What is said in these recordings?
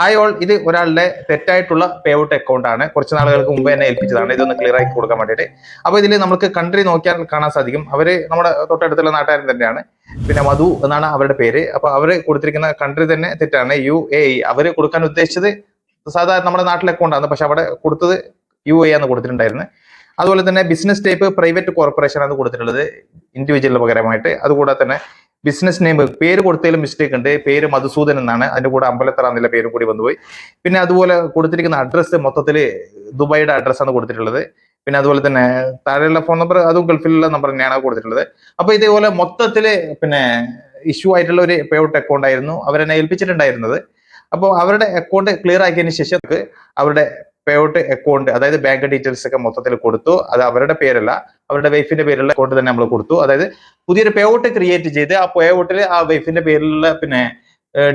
Hi all, ഇത് ഒരാളുടെ തെറ്റായിട്ടുള്ള പേ ഔട്ട് അക്കൗണ്ട് ആണ്. കുറച്ച് നാളുകൾക്ക് മുമ്പ് എന്നെ ഏൽപ്പിച്ചതാണ് ഇതൊന്ന് ക്ലിയർ ആക്കി കൊടുക്കാൻ വേണ്ടിയിട്ട്. അപ്പോൾ ഇതിൽ നമുക്ക് കൺട്രി നോക്കിയാൽ കാണാൻ സാധിക്കും. അവര് നമ്മുടെ തൊട്ടടുത്തുള്ള നാട്ടുകാരൻ തന്നെയാണ്. പിന്നെ മധു എന്നാണ് അവരുടെ പേര്. അപ്പൊ അവര് കൊടുത്തിരിക്കുന്ന കൺട്രി തന്നെ തെറ്റാണ്, UAE. അവര് കൊടുക്കാൻ ഉദ്ദേശിച്ചത് സാധാരണ നമ്മുടെ നാട്ടിലെ അക്കൗണ്ടാണ്, പക്ഷെ അവിടെ കൊടുത്തത് UAE ആണ് കൊടുത്തിട്ടുണ്ടായിരുന്നത്. അതുപോലെ തന്നെ ബിസിനസ് ടൈപ്പ് പ്രൈവറ്റ് കോർപ്പറേഷൻ ആണ് കൊടുത്തിട്ടുള്ളത് ഇൻഡിവിജ്വലിന് പകരമായിട്ട്. അതുകൂടാതെ തന്നെ ബിസിനസ് നെയിം പേര് കൊടുത്തതിലും മിസ്റ്റേക്ക് ഉണ്ട്. പേര് മധുസൂദൻ എന്നാണ്, അതിന്റെ കൂടെ അമ്പലത്തറ എന്നുള്ള പേരും കൂടി വന്നുപോയി. പിന്നെ അതുപോലെ കൊടുത്തിരിക്കുന്ന അഡ്രസ്സ് മൊത്തത്തിൽ ദുബായിയുടെ അഡ്രസ്സാണ് കൊടുത്തിട്ടുള്ളത്. പിന്നെ അതുപോലെ തന്നെ താഴെയുള്ള ഫോൺ നമ്പർ അതും ഗൾഫിലുള്ള നമ്പർ തന്നെയാണ് കൊടുത്തിട്ടുള്ളത്. അപ്പൊ ഇതേപോലെ മൊത്തത്തില് പിന്നെ ഇഷ്യൂ ആയിട്ടുള്ള ഒരു പേ ഔട്ട് അക്കൗണ്ട് ആയിരുന്നു അവരെന്നെ ഏൽപ്പിച്ചിട്ടുണ്ടായിരുന്നത്. അപ്പോൾ അവരുടെ അക്കൗണ്ട് ക്ലിയർ ആക്കിയതിന് ശേഷം അവരുടെ പേ ഔട്ട് അക്കൗണ്ട്, അതായത് ബാങ്ക് ഡീറ്റെയിൽസ് ഒക്കെ മൊത്തത്തിൽ കൊടുത്തു. അത് അവരുടെ പേരല്ല, അവരുടെ വൈഫിന്റെ പേരിലുള്ള അക്കൗണ്ട് തന്നെ നമ്മൾ കൊടുത്തു. അതായത് പുതിയൊരു പേ ഔട്ട് ക്രിയേറ്റ് ചെയ്ത് ആ പേ ഔട്ടിൽ ആ വൈഫിന്റെ പേരിലുള്ള പിന്നെ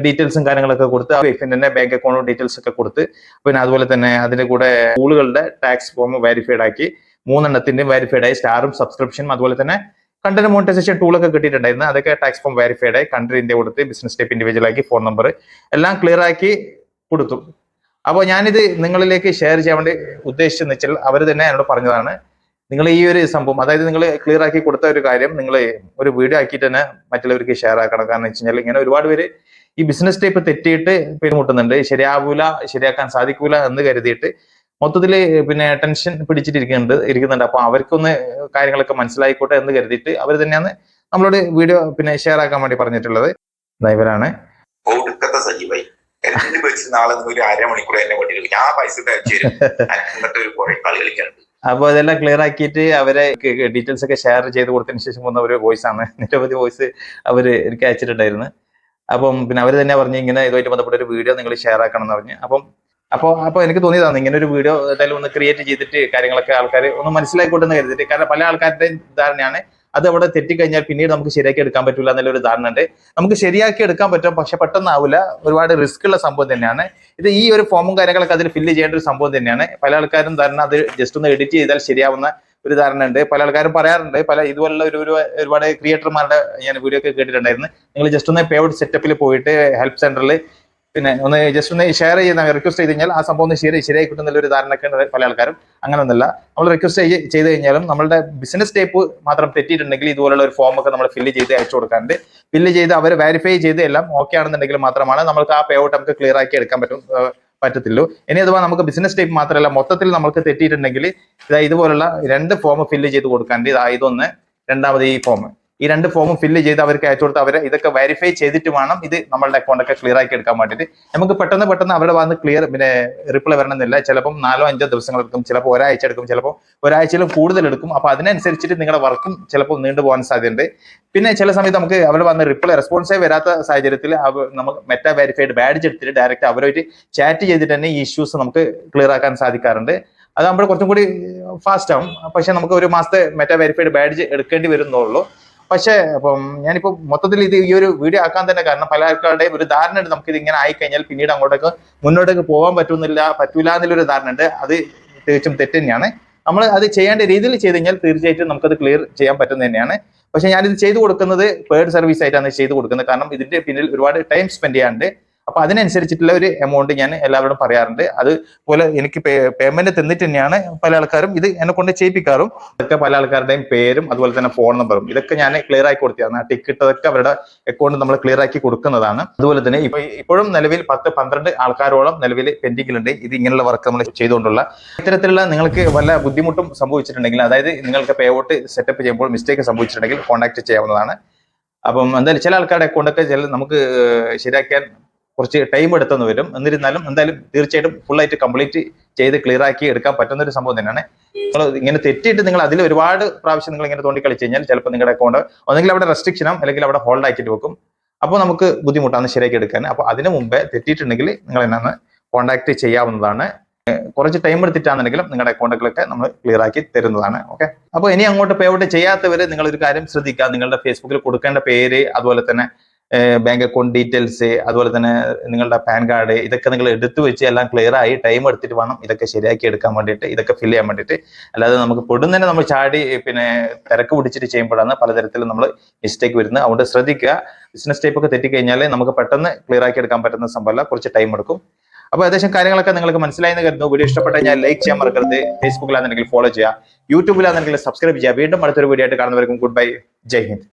ഡീറ്റെയിൽസും കാര്യങ്ങളൊക്കെ കൊടുത്ത് ആ വൈഫിന്റെ തന്നെ ബാങ്ക് അക്കൗണ്ട് ഡീറ്റെയിൽസ് ഒക്കെ കൊടുത്ത്, പിന്നെ അതുപോലെ തന്നെ അതിന്റെ കൂടെ സ്കൂളുകളുടെ ടാക്സ് ഫോം വെരിഫൈഡ് ആക്കി, 3 വെരിഫൈഡ് ആയി, സ്റ്റാറും സബ്സ്ക്രിപ്ഷനും അതുപോലെ തന്നെ കണ്ടന്റ് മോണിറ്റൈസേഷൻ ടൂളൊക്കെ കിട്ടിയിട്ടുണ്ടായിരുന്നു. അതൊക്കെ ടാക്സ് ഫോം വെരിഫൈഡ് ആയി, കൺട്രി ഇന്ത്യ കൊടുത്ത്, ബിസിനസ് ടൈപ്പ് ഇൻഡിവിജ്വൽ ആക്കി, ഫോൺ നമ്പർ എല്ലാം ക്ലിയർ ആക്കി കൊടുത്തു. അപ്പോൾ ഞാനിത് നിങ്ങളിലേക്ക് ഷെയർ ചെയ്യാൻ വേണ്ടി ഉദ്ദേശിച്ചെന്ന് വെച്ചാൽ അവർ തന്നെ എന്നോട് പറഞ്ഞതാണ്, നിങ്ങൾ ഈ ഒരു സംഭവം, അതായത് നിങ്ങൾ ക്ലിയർ ആക്കി കൊടുത്ത ഒരു കാര്യം നിങ്ങൾ ഒരു വീഡിയോ ആക്കിയിട്ട് തന്നെ മറ്റുള്ളവർക്ക് ഷെയർ ആക്കണം. കാരണം വെച്ച് കഴിഞ്ഞാൽ ഇങ്ങനെ ഒരുപാട് പേര് ഈ ബിസിനസ് ടൈപ്പ് തെറ്റിയിട്ട് പെരുമുട്ടുന്നുണ്ട്. ശരിയാവൂല, ശരിയാക്കാൻ സാധിക്കൂല എന്ന് കരുതിയിട്ട് മൊത്തത്തിൽ പിന്നെ ടെൻഷൻ ഇരിക്കുന്നുണ്ട്. അപ്പൊ അവർക്കൊന്ന് കാര്യങ്ങളൊക്കെ മനസ്സിലായിക്കോട്ടെ എന്ന് കരുതിയിട്ട് അവർ തന്നെയാണ് നമ്മളോട് വീഡിയോ പിന്നെ ഷെയർ ആക്കാൻ വേണ്ടി പറഞ്ഞിട്ടുള്ളത്. ഇവരാണ്. ഒരു അരമണിക്കൂർ എന്നെ കൊണ്ടിരിക്കും, ഞാൻ പൈസ എന്നിട്ട് ഒരു കുറെ കളി കളിക്കാനുണ്ട്. അപ്പൊ അതെല്ലാം ക്ലിയർ ആക്കിയിട്ട് അവരെ ഡീറ്റെയിൽസ് ഒക്കെ ഷെയർ ചെയ്ത് കൊടുത്തതിന് ശേഷം വന്ന ഒരു വോയിസ് ആണ്. നിരവധി വോയിസ് അവര് എനിക്ക് അയച്ചിട്ടുണ്ടായിരുന്നു. അപ്പം പിന്നെ അവര് തന്നെ പറഞ്ഞു ഇങ്ങനെ ഇതുമായിട്ട് ബന്ധപ്പെട്ട ഒരു വീഡിയോ നിങ്ങൾ ഷെയർ ആക്കണം എന്ന് പറഞ്ഞു. അപ്പോൾ എനിക്ക് തോന്നിയതാണ് ഇങ്ങനെ ഒരു വീഡിയോ ഏതായാലും ഒന്ന് ക്രിയേറ്റ് ചെയ്തിട്ട് കാര്യങ്ങളൊക്കെ ആൾക്കാർ ഒന്ന് മനസ്സിലായിക്കോട്ടെ എന്ന് കരുതിയിട്ട്. കാരണം പല ആൾക്കാരുടെയും ധാരണയാണ് അത് അവിടെ തെറ്റിക്കഴിഞ്ഞാൽ പിന്നീട് നമുക്ക് ശരിയാക്കി എടുക്കാൻ പറ്റില്ല എന്നുള്ളൊരു ധാരണ ഉണ്ട്. നമുക്ക് ശരിയാക്കി എടുക്കാൻ പറ്റും, പക്ഷെ പെട്ടെന്നാവില്ല. ഒരുപാട് റിസ്ക് ഉള്ള സംഭവം തന്നെയാണ് ഇത്. ഈ ഒരു ഫോമും കാര്യങ്ങളൊക്കെ അതിൽ ഫില്ല് ചെയ്യേണ്ട ഒരു സംഭവം തന്നെയാണ്. പല ആൾക്കാരും ധാരണ അത് ജസ്റ്റ് ഒന്ന് എഡിറ്റ് ചെയ്താൽ ശരിയാവുന്ന ഒരു ധാരണ ഉണ്ട്. പല ആൾക്കാരും പറയാറുണ്ട്, പല ഇതുപോലുള്ള ഒരുപാട് ക്രിയേറ്റർമാരുടെ ഞാൻ വീഡിയോ ഒക്കെ കേട്ടിട്ടുണ്ടായിരുന്നു. നിങ്ങൾ ജസ്റ്റ് ഒന്ന് പേ ഔട്ട് സെറ്റപ്പിൽ പോയിട്ട് ഹെൽപ്പ് സെന്ററിൽ പിന്നെ ഒന്ന് ജസ്റ്റ് ഒന്ന് ഷെയർ ചെയ്യുന്ന റിക്വസ്റ്റ് ചെയ്ത് കഴിഞ്ഞാൽ ആ സംഭവം ഒന്ന് ശരിയായി കിട്ടുന്ന ഒരു ധാരണയൊക്കെ പല ആൾക്കാരും. അങ്ങനെ ഒന്നല്ല, നമ്മൾ റിക്വസ്റ്റ് ചെയ്ത് കഴിഞ്ഞാലും നമ്മളുടെ ബിസിനസ് ടൈപ്പ് മാത്രം തെറ്റിയിട്ടുണ്ടെങ്കിൽ ഇതുപോലുള്ള ഒരു ഫോം ഒക്കെ നമ്മൾ ഫില്ല് ചെയ്ത് അയച്ചു കൊടുക്കാറുണ്ട്. ഫില്ല് ചെയ്ത് അവർ വെരിഫൈ ചെയ്ത് എല്ലാം ഓക്കെ ആണെന്നുണ്ടെങ്കിൽ മാത്രമാണ് നമുക്ക് ആ പേ ഔട്ട് നമുക്ക് ക്ലിയർ ആക്കി എടുക്കാൻ പറ്റത്തുള്ളൂ. ഇനി അഥവാ നമുക്ക് ബിസിനസ് ടൈപ്പ് മാത്രമല്ല മൊത്തത്തിൽ നമുക്ക് തെറ്റിയിട്ടുണ്ടെങ്കിൽ ഇതുപോലുള്ള 2 ഫോം ഫില്ല് ചെയ്ത് കൊടുക്കാറുണ്ട്. ഇതൊന്ന്, രണ്ടാമത് ഈ ഫോം. ഈ 2 ഫോമും ഫില്ല് ചെയ്ത് അവർക്ക് അയച്ചു കൊടുത്ത് അവരെ ഇതൊക്കെ വെരിഫൈ ചെയ്തിട്ട് വേണം ഇത് നമ്മളുടെ അക്കൗണ്ട് ഒക്കെ ക്ലിയർ ആക്കി എടുക്കാൻ വേണ്ടിയിട്ട്. നമുക്ക് പെട്ടെന്ന് അവരുടെ വന്ന് ക്ലിയർ പിന്നെ റിപ്ലൈ വരണമെന്നില്ല. ചിലപ്പം 4-5 ദിവസങ്ങൾ എടുക്കും, ചിലപ്പോൾ ഒരാഴ്ച എടുക്കും, ചിലപ്പോൾ ഒരാഴ്ചയിലും കൂടുതൽ എടുക്കും. അപ്പൊ അതിനനുസരിച്ചിട്ട് നിങ്ങളുടെ വർക്കും ചിലപ്പോൾ നീണ്ടുപോകാൻ സാധ്യതയുണ്ട്. പിന്നെ ചില സമയത്ത് നമുക്ക് അവിടെ വന്ന് റെസ്പോൺസേ വരാത്ത സാഹചര്യത്തിൽ നമുക്ക് മെറ്റാ വെരിഫൈഡ് ബാഡ്ജ് എടുത്തിട്ട് ഡയറക്റ്റ് അവരുമായിട്ട് ചാറ്റ് ചെയ്തിട്ട് തന്നെ ഈ ഇഷ്യൂസ് നമുക്ക് ക്ലിയർ ആക്കാൻ സാധിക്കാറുണ്ട്. അതാകുമ്പോൾ കുറച്ചും കൂടി ഫാസ്റ്റ് ആവും. പക്ഷെ നമുക്ക് ഒരു മാസത്തെ മെറ്റാ വെരിഫൈഡ് ബാഡ്ജ് എടുക്കേണ്ടി വരുന്നുള്ളൂ. പക്ഷേ അപ്പം ഞാനിപ്പോ മൊത്തത്തിൽ ഇത് ഈ ഒരു വീഡിയോ ആക്കാൻ തന്നെ കാരണം പല ആൾക്കാരുടെയും ഒരു ധാരണ ഉണ്ട്, നമുക്ക് ഇത് ഇങ്ങനെ ആയിക്കഴിഞ്ഞാൽ പിന്നീട് മുന്നോട്ടേക്ക് പോകാൻ പറ്റൂല എന്നുള്ളൊരു ധാരണ ഉണ്ട്. അത് തികച്ചും തെറ്റ് തന്നെയാണ്. നമ്മൾ അത് ചെയ്യേണ്ട രീതിയിൽ ചെയ്ത് കഴിഞ്ഞാൽ തീർച്ചയായിട്ടും നമുക്കത് ക്ലിയർ ചെയ്യാൻ പറ്റുന്നത് തന്നെയാണ്. പക്ഷെ ഞാനിത് ചെയ്തു കൊടുക്കുന്നത് പെയ്ഡ് സർവീസ് ആയിട്ടാണ് ചെയ്തു കൊടുക്കുന്നത്. കാരണം ഇതിന്റെ പിന്നിൽ ഒരുപാട് ടൈം സ്പെൻഡ് ചെയ്യാറുണ്ട്. അപ്പൊ അതിനനുസരിച്ചിട്ടുള്ള ഒരു എമൗണ്ട് ഞാൻ എല്ലാവരോടും പറയാറുണ്ട്. അതുപോലെ എനിക്ക് പേയ്മെന്റ് തന്നിട്ട് തന്നെയാണ് പല ആൾക്കാരും ഇത് എന്നെ കൊണ്ട് ചെയ്യിപ്പിക്കാറും. ഇതൊക്കെ പല ആൾക്കാരുടെയും പേരും അതുപോലെ തന്നെ ഫോൺ നമ്പറും ഇതൊക്കെ ഞാൻ ക്ലിയർ ആക്കി കൊടുത്തതാണ്. ആ ടിക്കറ്റ് അതൊക്കെ അവരുടെ അക്കൗണ്ട് നമ്മൾ ക്ലിയർ ആക്കി കൊടുക്കുന്നതാണ്. അതുപോലെ തന്നെ ഇപ്പോഴും നിലവിൽ 10-12 ആൾക്കാരോളം നിലവിൽ പെൻഡിങ്ങിലുണ്ട് ഇത് ഇങ്ങനെയുള്ള വർക്ക് നമ്മൾ ചെയ്തുകൊണ്ടുള്ള. ഇത്തരത്തിലുള്ള നിങ്ങൾക്ക് വല്ല ബുദ്ധിമുട്ടും സംഭവിച്ചിട്ടുണ്ടെങ്കിൽ, അതായത് നിങ്ങൾക്ക് പേ ഔട്ട് സെറ്റപ്പ് ചെയ്യുമ്പോൾ മിസ്റ്റേക്ക് സംഭവിച്ചിട്ടുണ്ടെങ്കിൽ കോൺടാക്ട് ചെയ്യാവുന്നതാണ്. അപ്പം എന്തായാലും ചില ആൾക്കാരുടെ അക്കൗണ്ടൊക്കെ നമുക്ക് ശരിയാക്കാൻ കുറച്ച് ടൈം എടുത്തെന്ന് വരും. എന്നിരുന്നാലും എന്തായാലും തീർച്ചയായിട്ടും ഫുള്ളായിട്ട് കംപ്ലീറ്റ് ചെയ്ത് ക്ലിയർ ആക്കി എടുക്കാൻ പറ്റുന്ന ഒരു സംഭവം തന്നെയാണ്. നിങ്ങൾ ഇങ്ങനെ തെറ്റിയിട്ട് നിങ്ങൾ അതിൽ ഒരുപാട് പ്രാവശ്യം നിങ്ങൾ ഇങ്ങനെ തോണ്ടി കളിച്ചു കഴിഞ്ഞാൽ ചിലപ്പോൾ നിങ്ങളുടെ അക്കൗണ്ട് ഒന്നെങ്കിൽ അവിടെ റെസ്ട്രിക്ഷൻ ആവും, അല്ലെങ്കിൽ അവിടെ ഹോൾഡ് ആക്കിയിട്ട് വെക്കും. അപ്പോൾ നമുക്ക് ബുദ്ധിമുട്ടാണ് ശരിയാക്കി എടുക്കാൻ. അപ്പോൾ അതിന് മുമ്പേ തെറ്റിയിട്ടുണ്ടെങ്കിൽ നിങ്ങൾ എന്നാണ് കോൺടാക്ട് ചെയ്യാവുന്നതാണ്. കുറച്ച് ടൈം എടുത്തിട്ടാണെന്നുണ്ടെങ്കിലും നിങ്ങളുടെ അക്കൗണ്ടുകളൊക്കെ നമ്മൾ ക്ലിയർ ആക്കി തരുന്നതാണ്. ഓക്കെ, അപ്പോൾ ഇനി അങ്ങോട്ട് പേ ഔട്ട് ചെയ്യാത്തവർ നിങ്ങൾ ഒരു കാര്യം ശ്രദ്ധിക്കുക. നിങ്ങളുടെ ഫേസ്ബുക്കിൽ കൊടുക്കേണ്ട പേര്, അതുപോലെ തന്നെ ബാങ്ക് അക്കൗണ്ട് ഡീറ്റെയിൽസ്, അതുപോലെ തന്നെ നിങ്ങളുടെ പാൻ കാർഡ്, ഇതൊക്കെ നിങ്ങൾ എടുത്തു വെച്ച് എല്ലാം ക്ലിയർ ആയി ടൈം എടുത്തിട്ട് വേണം ഇതൊക്കെ ശരിയാക്കി എടുക്കാൻ വേണ്ടിയിട്ട്, ഇതൊക്കെ ഫില്ല് ചെയ്യാൻ വേണ്ടിയിട്ട്. അല്ലാതെ നമുക്ക് പൊടും തന്നെ നമ്മൾ ചാടി പിന്നെ തിരക്ക് പിടിച്ചിട്ട് ചെയ്യുമ്പോഴാണ് പലതരത്തിലും നമ്മൾ മിസ്റ്റേക്ക് വരുന്നത്. അതുകൊണ്ട് ശ്രദ്ധിക്കുക. ബിസിനസ് ടൈപ്പ് ഒക്കെ തെറ്റിക്കഴിഞ്ഞാൽ നമുക്ക് പെട്ടെന്ന് ക്ലിയർ ആക്കി എടുക്കാൻ പറ്റുന്ന സംഭവമല്ല, കുറച്ച് ടൈം എടുക്കും. അപ്പോൾ ഏകദേശം കാര്യങ്ങളൊക്കെ നിങ്ങൾക്ക് മനസ്സിലായെന്ന് കരുതുന്നു. വീഡിയോ ഇഷ്ടപ്പെട്ട കഴിഞ്ഞാൽ ലൈക്ക് ചെയ്യാൻ മറക്കരുത്. ഫേസ്ബുക്കിലാണെന്നുണ്ടെങ്കിൽ ഫോളോ ചെയ്യുക, യൂട്യൂബിലാണെന്നുണ്ടെങ്കിൽ സബ്സ്ക്രൈബ് ചെയ്യുക. വീണ്ടും അടുത്തൊരു വീഡിയോ ആയിട്ട് കാണുന്നവർക്കും ഗുഡ് ബൈ, ജയ് ഹിന്ദ്.